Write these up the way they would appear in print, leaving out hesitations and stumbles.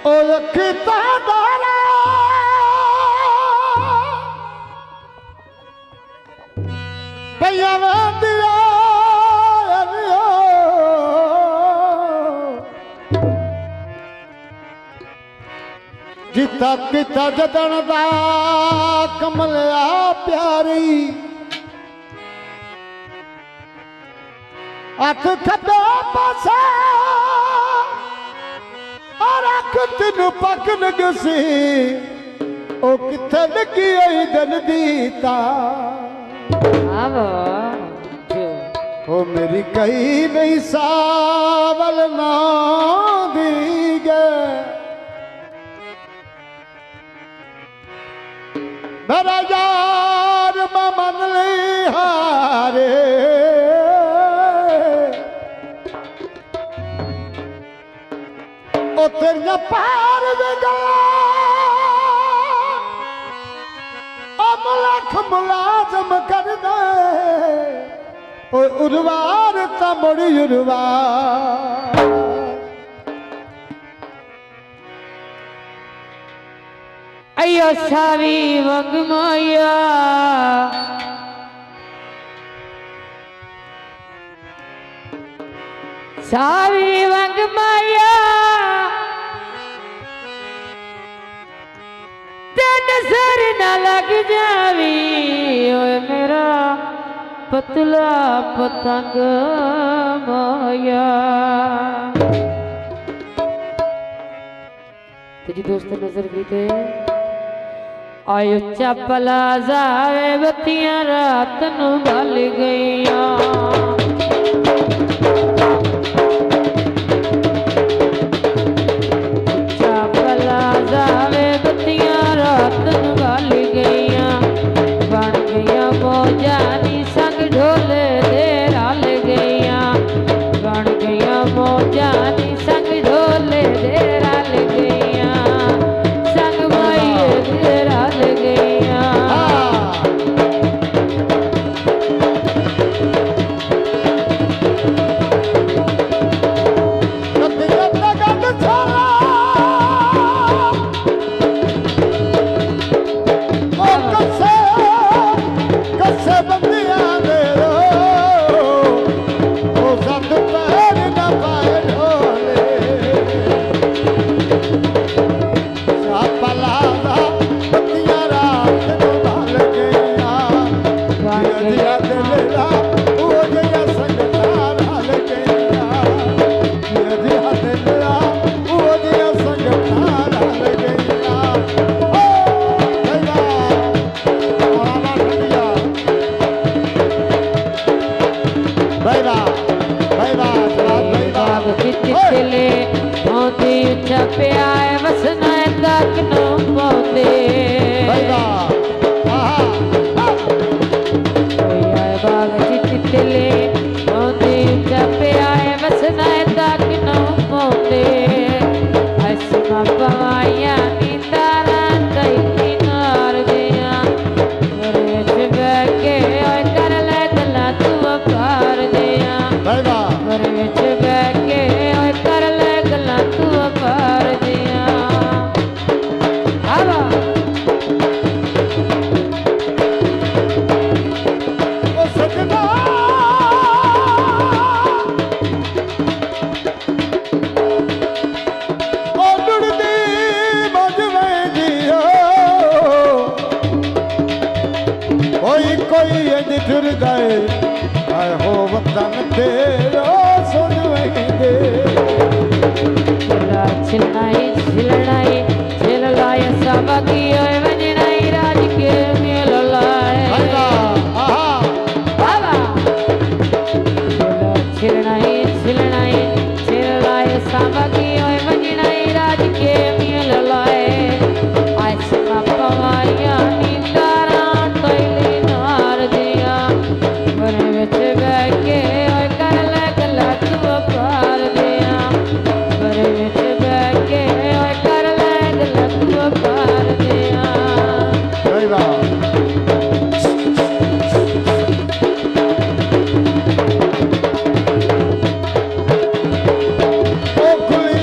ओ रखता डाला भैया दिया जिता किता जदन दा कमलिया प्यारी अख खबे पासा और अख तेन पक नगसी ओ किथे लगी आई दिल दीता ओ मेरी कई नहीं सावल ना दी गए मेरा यार मैं मन ली हारे ओ तेरिया पार वेगा ओ मुलाख मुलाजम कर दे ओ उर्वार ता मुड़ी उर्वार अयो सावी वंग माया सावी वंग माया तेन सर न लग जावी ओए मेरा पतला पतंग माया। तो जी दोस्तों नजर भी थे आयो चपला जावे बत्तियां रात नू बल गईयां चपला जावे बत्तियां रात नू बल गईयां बन गईयां मौजा नी संग ढोले दे रल गईयां बन गईयां मौजा नी संग ढोले दे रल गईयां फिर गए आए हो वतन तेरा सुन दे छिलनाई छिलनाई छिल लाए सब की ओए वजनाई राज के मेल लाए बाबा छिलनाई छिलनाई छिल लाए सब की ओए वजनाई राज के मेल लाए आज सब पवाया निंदारा तोइली नार दिया बने विच बैठ के ओए कर ले गला तू पार दिया बने विच बैठ के ओए कर ले गला तू पार दिया ओ खुली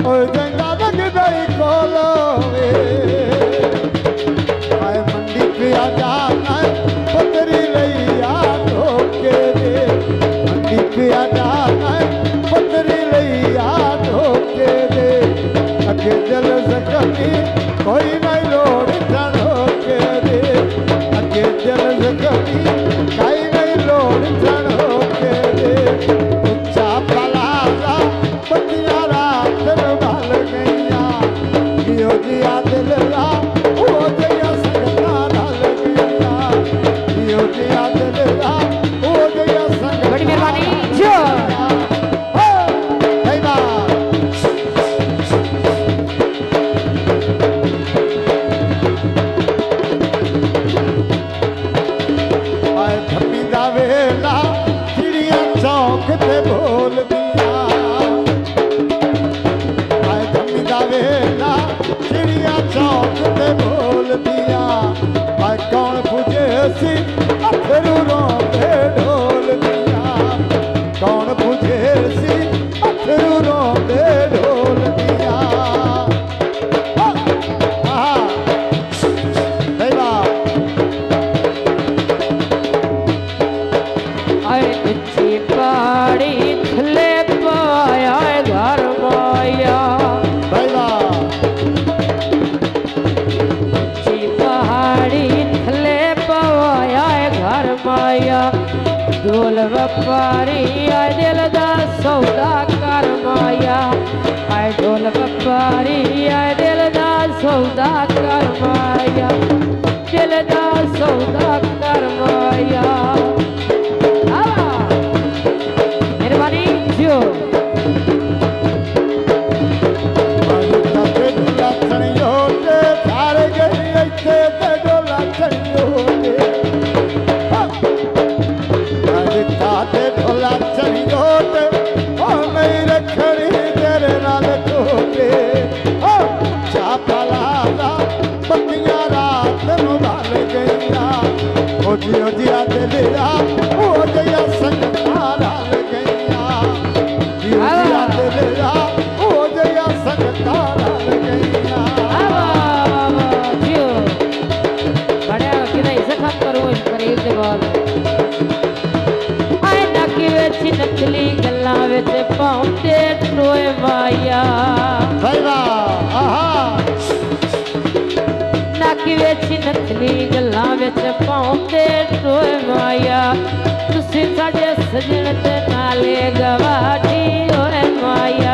ओए जंगा लगदा ही कोलोवे आए मंडी पे आ जाना पतरी लैया धोके दे मंडी पे आ जाना पतरी लैया धोके दे अगे जल जखमी कोई नहीं लोड़ धोके दे अगे जल जखमी कोई नहीं लोड़ धोके दे उच्चा पलाजा पतिया रात बाल गैया जियो जिया दिल ला ओ जया संगता ढल गैया जियो जिया दिल ला ओ जया संगता बड़ी मेहरबानी जो वेला चिड़िया चौक ते बोल दिया आए धमीदा वेला चिड़िया चौक ते बोल दिया आए कौन पूछे सी अखरू रोंदे ढोल दिया कौन पूछे सी अखरू रोंदे ढोल दिया पहाड़ी थले पाया घर माया पहाड़ी थले पाया घर माया ढोल व्यापारी आए दिल दा सौदा कर माया आए ढोल व्यापारी आए दिल दा सौदा कर माया दिल दा सौदा कर माया जियो जिया दिलरा ओ जया संगता ढल गैया जियो जिया दिलरा ओ जया संगता ढल गैया जियो बड़ा किदा इसे करो इस करीब दे बाल आए नकी विच नकली गल्लां विच पाउंदे टोए माया भाई वाह आहा नकी विच नकली गल्लां विच पाउंदे टोए माया तुसी साडे सजण ते नाले गवाठी ओए माया